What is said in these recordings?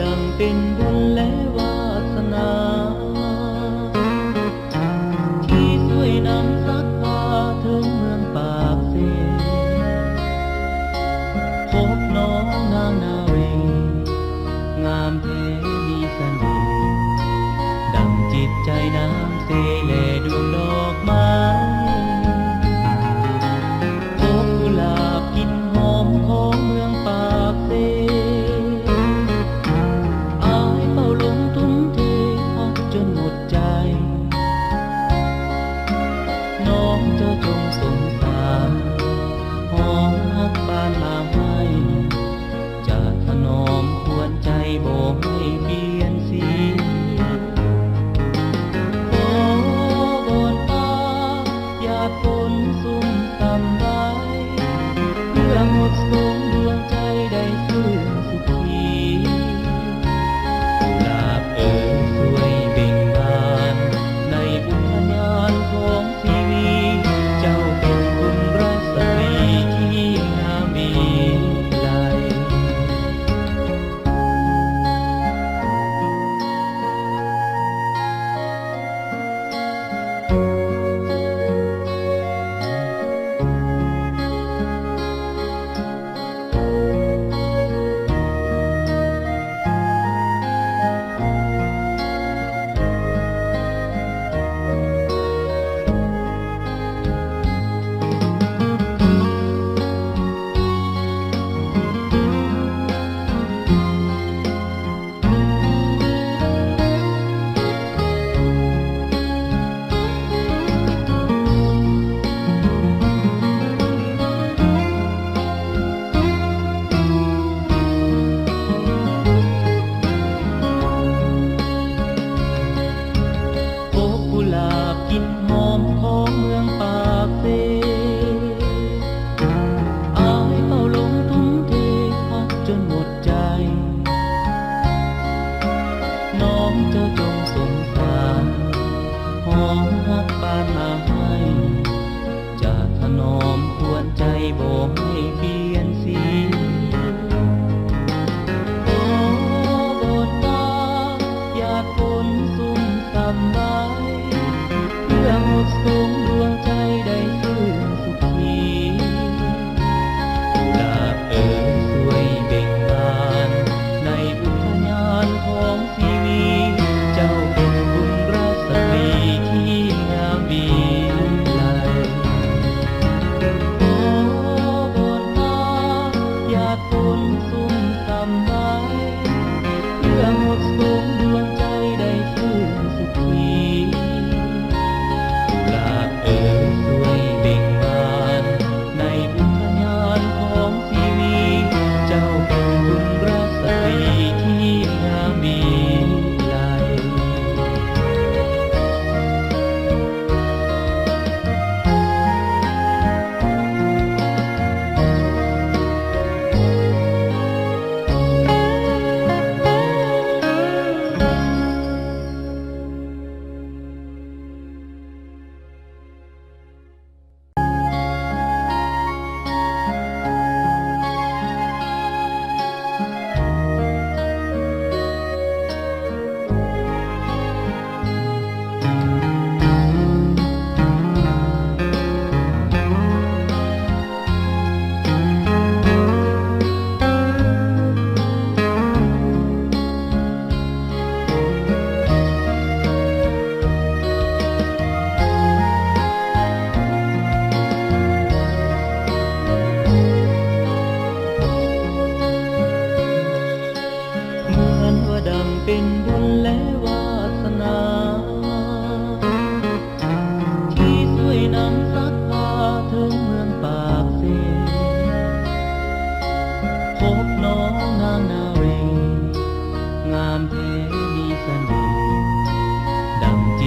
ดังเป็นบุญและวาสนาที่ช่วยนำสักพาถึงเมืองปากเซพบน้องนางนาเวงามแท้มีเสน่ห์ดังจิตใจน้ำเซแลดวงดอกไม้พบกุหลาบกลิ่นหอมของเมืองปากเซจนหมดใจน้องเจ้าจงสงสารหอมฮักบานมาให้จะถนอมควรใจบ่ให้เปลี่ยนสีขอบ่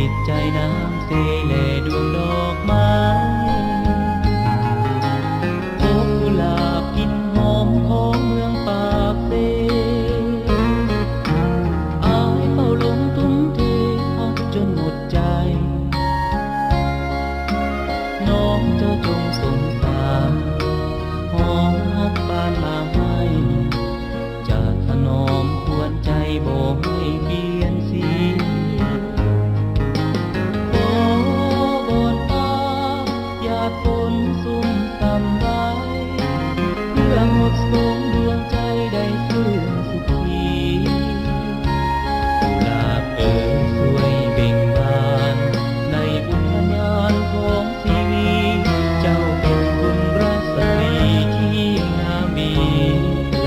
จิตใจน้ำเสแลดวงดอกไม้พบกุหลาบกลิ่นหอมของเมืองปากเซอายเฝ้าหลงทุ่มเทหักจนหมดใจน้องเจ้าจงสงสารหอมฮักปานมาให้จะถนอมควรใจบ่ให้เปลี่ยนสีขอบอนตาหยาดฝนซุ่มต่ำไรเพื่อหมดสงดวงใจได้ซื่นสุขีกุหลาบเอ๋ยสวยเบ่งบานในอุทยานของชีวิตเจ้าเป็นบุญรัศมีที่งามมีไล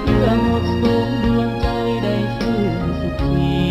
เพื่อหมดสูงดวงใจได้ชื่นสุขี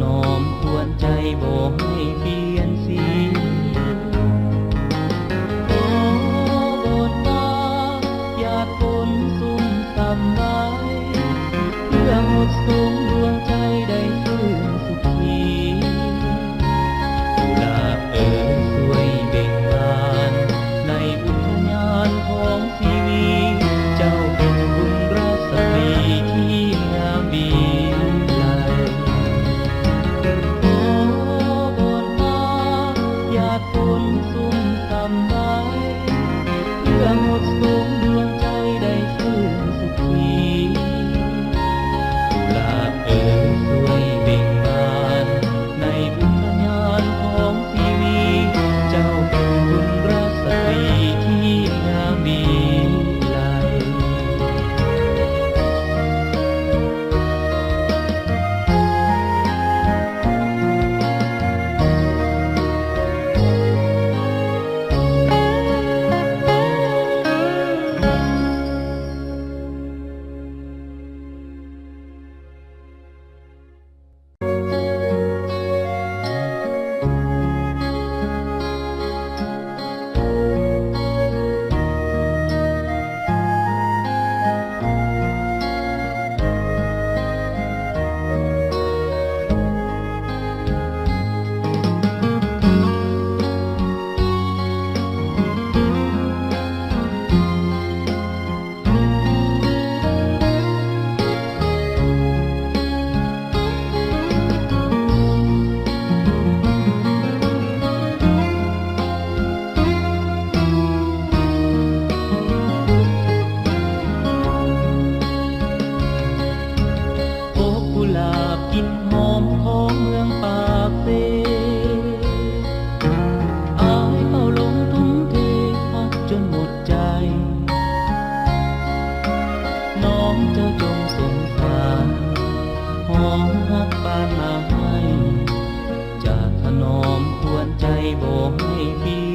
นอมควรใจบ่ให้เปลี่ยนสีโอ้บนตาหยาดฝนซุ่มต่ำไว้เพื่อหมดสงดวงใจได้ฟื้นสุขีกุหลาบเอ๋ยสวยเบ่งบานในอุทยานของชีวีเจ้าเป็นบุญราสตรีที่งามดีไลโอ้บนตาหยาดฝนซุ่มต่ำไว้เพื่อหมดสงดวงใจได้ฟื้นสุขีกุหลาบเอ๋ยสวยเบ่งบานในอุทยานของชีวีเจ้าเป็นบุญราสตรีที่งามดีไล บ่ให้เปลี่